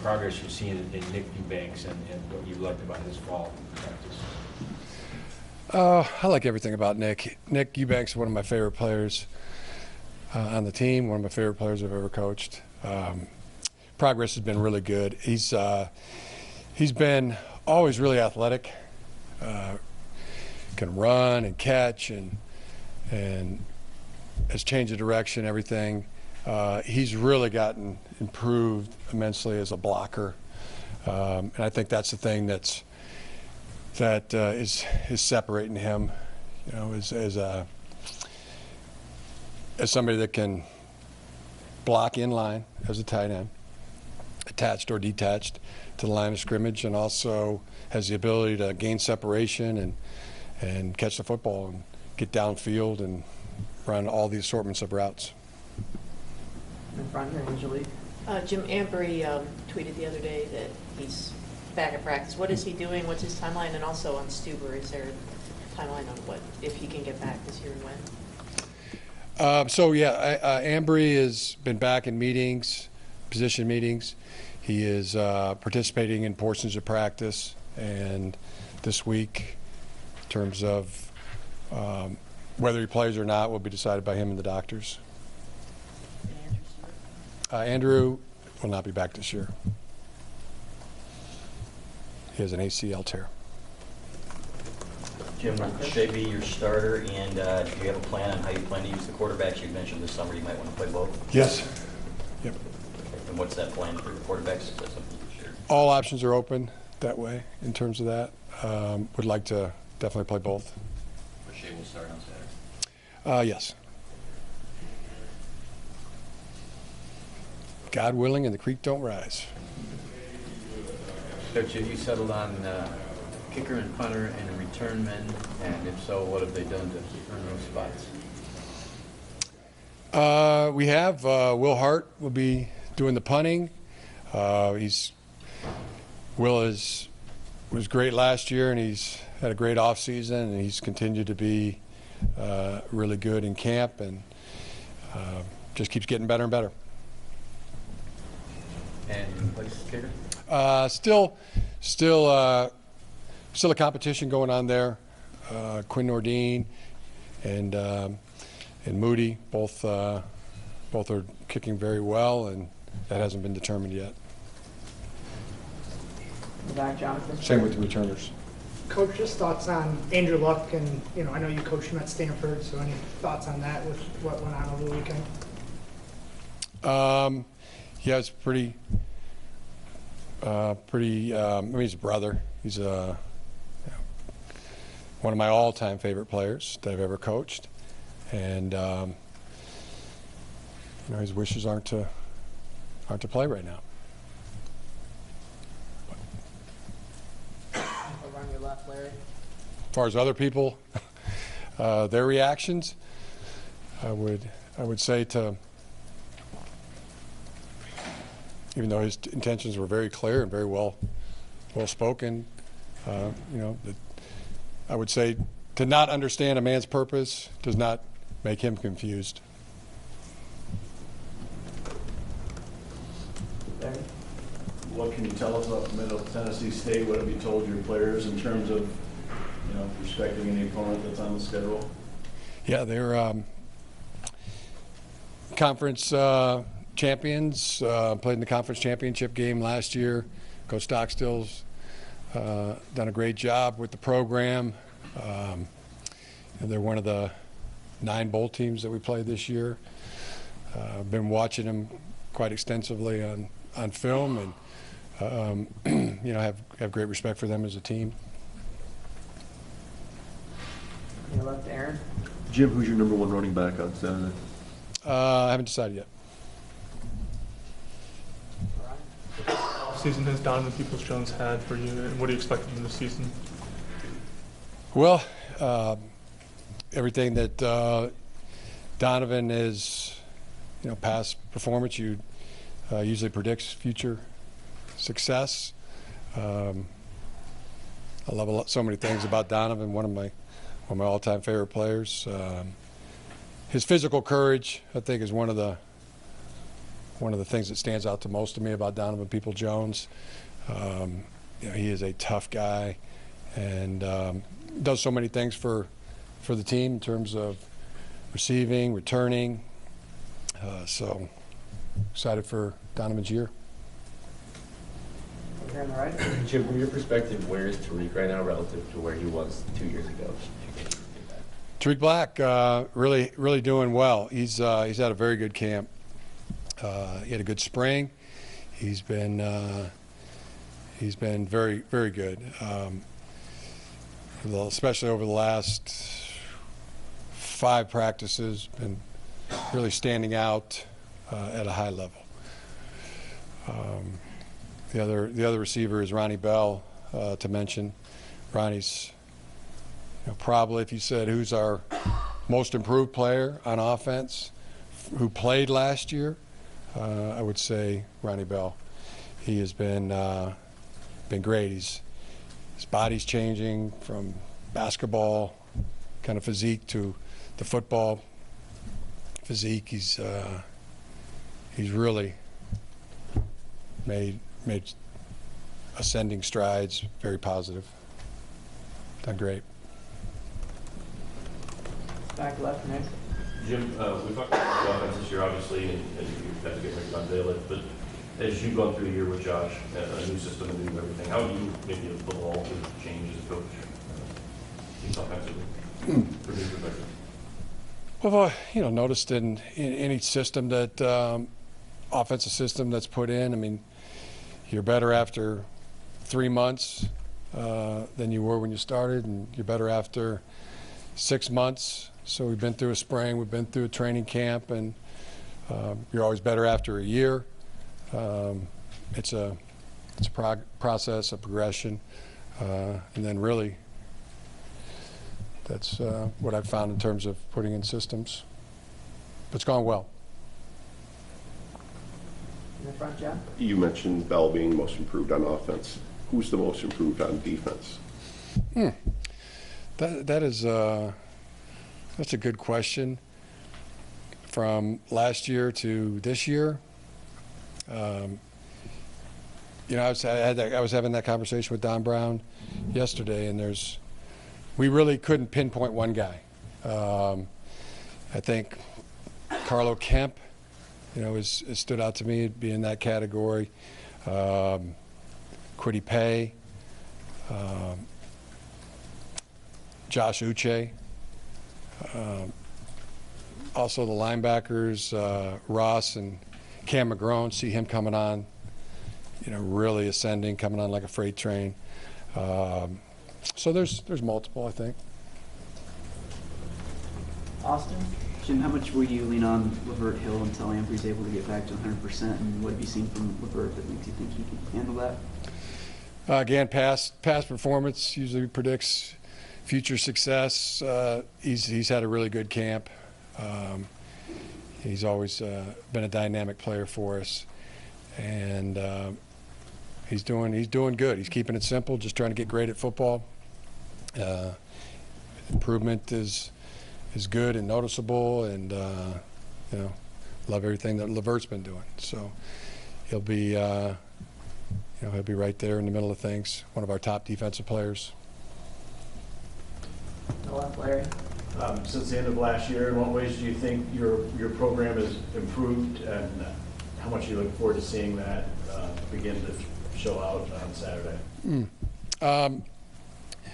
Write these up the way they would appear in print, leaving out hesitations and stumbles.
progress you're seeing in Nick Eubanks and what you liked about his fall practice? I like everything about Nick. Nick Eubanks is one of my favorite players on the team, one of my favorite players I've ever coached. Progress has been really good. He's been always really athletic, can run and catch and has changed the direction, everything. He's really gotten improved immensely as a blocker, and I think that's the thing that is separating him, you know, as somebody that can block in line as a tight end, attached or detached to the line of scrimmage, and also has the ability to gain separation and catch the football and get downfield and run all the assortments of routes. In front here, Angelique. Jim Ambry tweeted the other day that he's back at practice. What is he doing? What's his timeline? And also on Stuber, is there a timeline on what, if he can get back this year and when? Ambry has been back in meetings, position meetings. He is participating in portions of practice, and this week, in terms of whether he plays or not, will be decided by him and the doctors. Andrew will not be back this year. He has an ACL tear. Jim, will Shea be your starter, and do you have a plan on how you plan to use the quarterbacks? You mentioned this summer you might want to play both. Yes. Yep. And what's that plan for the quarterbacks? Is that something you share? All options are open that way in terms of that. Would like to definitely play both. But Shea will start on Saturday. Yes. God willing, and the creek don't rise. Coach, have you settled on kicker and punter and return men? And if so, what have they done to earn those spots? We have Will Hart will be doing the punting. Was great last year, and he's had a great off season, and he's continued to be really good in camp, and just keeps getting better and better. And in place kicker? Still a competition going on there. Quinn Nordine and Moody both are kicking very well, and that hasn't been determined yet. Back, Jonathan. Same with the returners. Coach, just thoughts on Andrew Luck, and I know you coached him at Stanford, so any thoughts on that with what went on over the weekend? Yeah, it's pretty. I mean, he's a brother. He's one of my all-time favorite players that I've ever coached, and his wishes aren't to play right now. Over on your left, Larry. As far as other people, their reactions, I would say to. Even though his intentions were very clear and very well spoken, I would say to not understand a man's purpose does not make him confused. Larry. What can you tell us about Middle Tennessee State? What have you told your players in terms of, respecting any opponent that's on the schedule? Yeah, they're conference champions, played in the conference championship game last year. Coach Stockstill's done a great job with the program. And they're one of the 9 bowl teams that we played this year. I've been watching them quite extensively on film, and have great respect for them as a team. Your left, Aaron. Jim, who's your number 1 running back on Saturday? I haven't decided yet. Season has Donovan Peoples-Jones had for you, and what do you expect from him this season? Well, everything that Donovan is, past performance, you usually predicts future success. I love so many things about Donovan. One of my all-time favorite players. His physical courage, I think, is one of the one of the things that stands out to most of me about Donovan Peoples-Jones. He is a tough guy and does so many things for the team in terms of receiving, returning. So excited for Donovan's year. Over here on the right. Jim, from your perspective, where is Tariq right now relative to where he was 2 years ago? Tariq Black, really doing well. He's had a very good camp. He had a good spring. He's been very, very good, especially over the last 5 practices. Been really standing out at a high level. The other receiver is Ronnie Bell, to mention. Ronnie's probably, if you said who's our most improved player on offense who played last year, I would say Ronnie Bell. He has been great. His body's changing from basketball kind of physique to the football physique. He's really made ascending strides, very positive. Done great. Back left next. Jim, we talked about the offense this year, obviously, and you've had to get ready to unveil it, but as you've gone through a year with Josh, a new system, a new everything, how do you maybe evolve to change as a coach, offensively, from your perspective? Well, noticed in any system that, offensive system that's put in, I mean, you're better after 3 months than you were when you started, and you're better after 6 months. So we've been through a spring, we've been through a training camp, and you're always better after a year. It's a process, a progression, and then really that's what I've found in terms of putting in systems. But it's gone well. In the front, Jeff. You mentioned Bell being most improved on offense. Who's the most improved on defense? That's a good question. From last year to this year, I was having that conversation with Don Brown yesterday, and we really couldn't pinpoint one guy. I think Carlo Kemp, has stood out to me, be in that category. Kwity Paye, Josh Uche. Also the linebackers, Ross and Cam McGrone, see him coming on, really ascending, coming on like a freight train. So there's multiple, I think. Austin. Jim, how much will you lean on Levert Hill until Ambry's able to get back to 100%? And what have you seen from Levert that makes you think he can handle that? Again, past performance usually predicts future success. He's had a really good camp. He's always been a dynamic player for us, and he's doing good. He's keeping it simple, just trying to get great at football. Improvement is good and noticeable, and love everything that Levert's been doing. So he'll be right there in the middle of things. One of our top defensive players. On the left, Larry. Since the end of last year, in what ways do you think your program has improved, and how much you look forward to seeing that begin to show out on Saturday?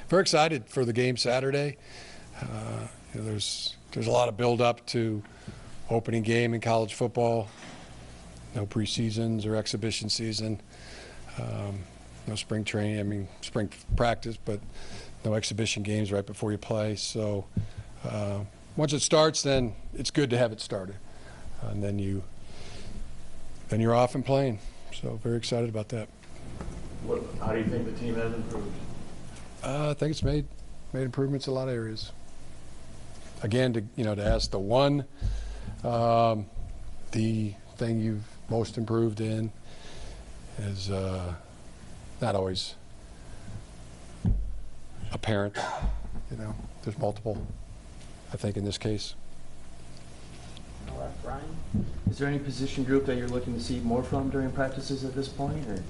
Very excited for the game Saturday. There's a lot of build-up to opening game in college football. No preseasons or exhibition season. No spring training. Spring practice, but no exhibition games right before you play. So once it starts, then it's good to have it started, and then you're off and playing. So very excited about that. How do you think the team has improved? I think it's made improvements in a lot of areas. Again, to ask the one, the thing you've most improved in is not always apparent. There's multiple, I think, in this case. On the left, Ryan. Is there any position group that you're looking to see more from during practices at this point, or?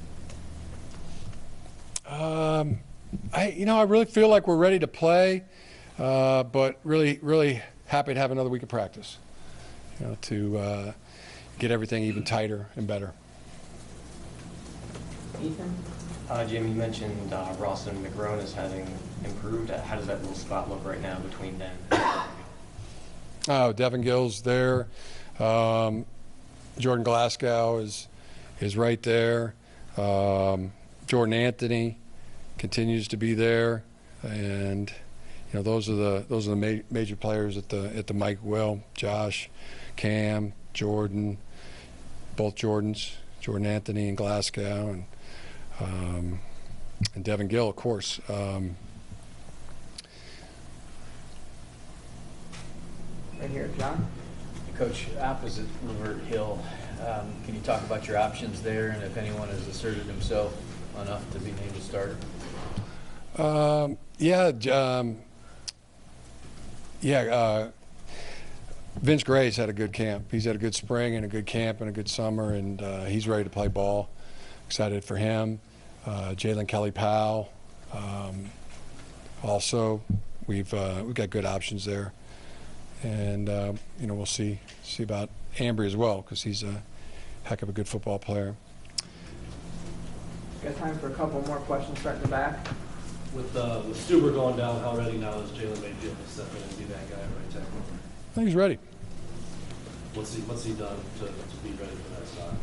I really feel like we're ready to play, but really happy to have another week of practice, to get everything even tighter and better. Ethan. Jim, you mentioned Ross and McGrone as having improved. How does that little spot look right now between them? Oh, Devin Gill's there. Jordan Glasgow is right there. Jordan Anthony continues to be there, and those are the major players at the Mike Will, Josh, Cam, Jordan, both Jordans, Jordan Anthony and Glasgow, and Devin Gill, of course. Right here, John. Coach, opposite Levert Hill, can you talk about your options there and if anyone has asserted himself enough to be named a starter? Vince Gray's had a good camp. He's had a good spring and a good camp and a good summer, and he's ready to play ball. Excited for him. Jalen Kelly-Powell. Also, we've got good options there. And we'll see about Ambry as well, because he's a heck of a good football player. Got time for a couple more questions starting in the back. With Stuber going down, how ready now is Jalen Mayfield to step in and be that guy at right tackle? I think he's ready. What's he done to be ready for that spot?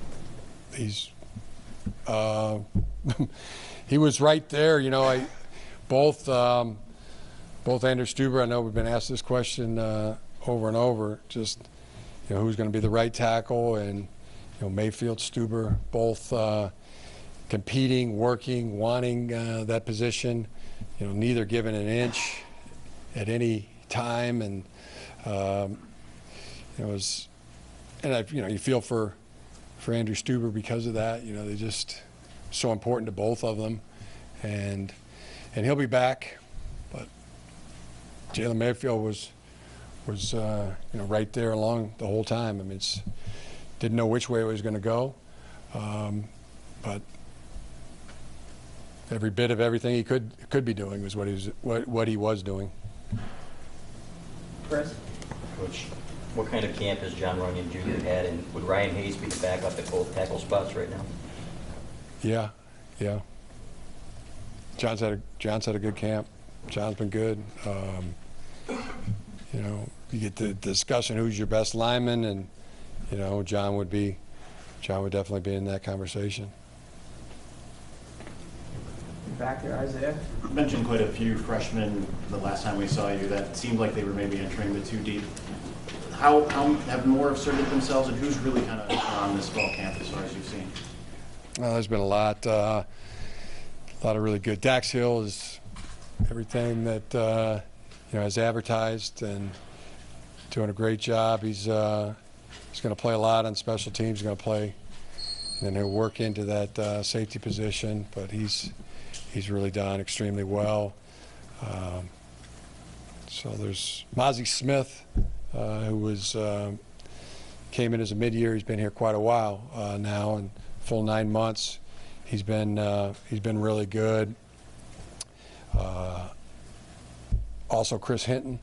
He's he was right there. Both Andrew Stuber, I know we've been asked this question over and over, just who's going to be the right tackle, and Mayfield, Stuber, both competing, working, wanting that position. Neither given an inch at any time, and you feel for Andrew Stuber because of that. They're just so important to both of them, and he'll be back. But Jalen Mayfield was right there along the whole time. I mean, didn't know which way it was going to go, but every bit of everything he could be doing was what he was doing. Chris. Coach, what kind of camp has John Runyon Jr. had, and would Ryan Hayes be the backup at both tackle spots right now? Yeah. John's had a good camp. John's been good. You get the discussion who's your best lineman, and John would definitely be in that conversation. Back there, Isaiah. You mentioned quite a few freshmen the last time we saw you that seemed like they were maybe entering the too deep. How have more asserted themselves, and who's really kind of on this fall camp as far as you've seen? There's been a lot of really good. Dax Hill is everything that has advertised and doing a great job. He's going to play a lot on special teams. He's going to play, and then he'll work into that safety position. But he's really done extremely well. So there's Mozzie Smith, who came in as a mid-year. He's been here quite a while now, and full 9 months. He's been really good. Also, Chris Hinton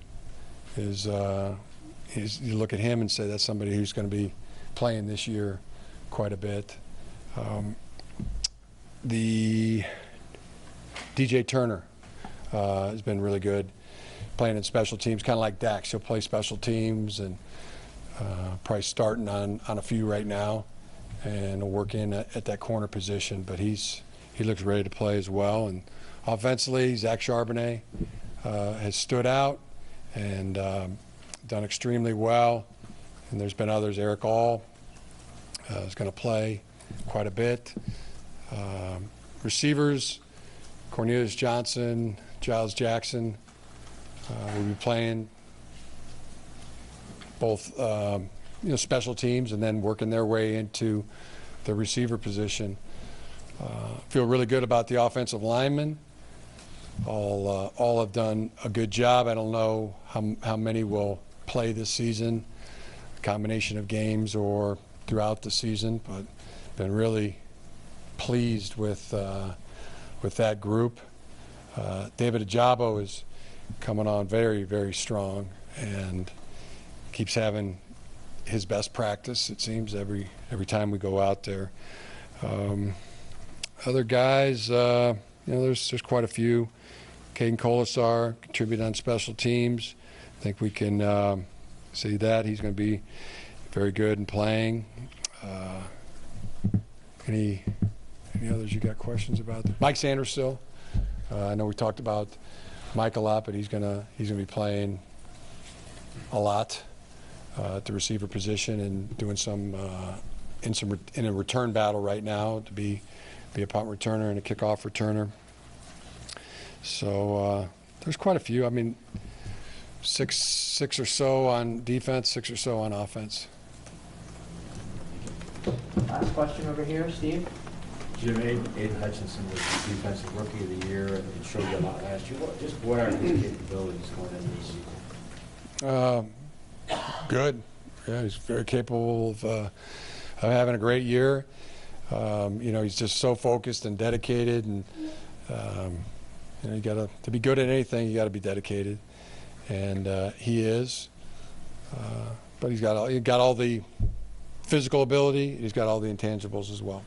is you look at him and say that's somebody who's going to be playing this year quite a bit. The DJ Turner has been really good, playing in special teams, kind of like Dax. He'll play special teams and probably starting on a few right now, and will work in at that corner position. But he looks ready to play as well. And offensively, Zach Charbonnet has stood out and done extremely well. And there's been others. Eric All is going to play quite a bit. Receivers, Cornelius Johnson, Giles Jackson will be playing both special teams and then working their way into the receiver position. Feel really good about the offensive linemen. All have done a good job. I don't know how many will play this season. combination of games or throughout the season, but been really pleased with that group. David Ajabo is coming on very, very strong and keeps having his best practice, it seems, every time we go out there. Other guys, there's quite a few. Caden Colasar contributed on special teams. I think we can see that. He's going to be very good in playing. Any others you got questions about? Mike Sanders still. I know we talked about Mike a lot, but he's gonna be playing a lot at the receiver position and doing some in a return battle right now to be a punt returner and a kickoff returner. So there's quite a few. I mean, six or so on defense, 6 or so on offense. Last question over here, Steve. Jim, Aiden Hutchinson was the defensive rookie of the year and he showed you a lot last year. What are his capabilities going into this season? Good. Yeah, he's very capable of having a great year. He's just so focused and dedicated, and you got to be good at anything. You got to be dedicated, and he is. But he's got all the physical ability. He's got all the intangibles as well.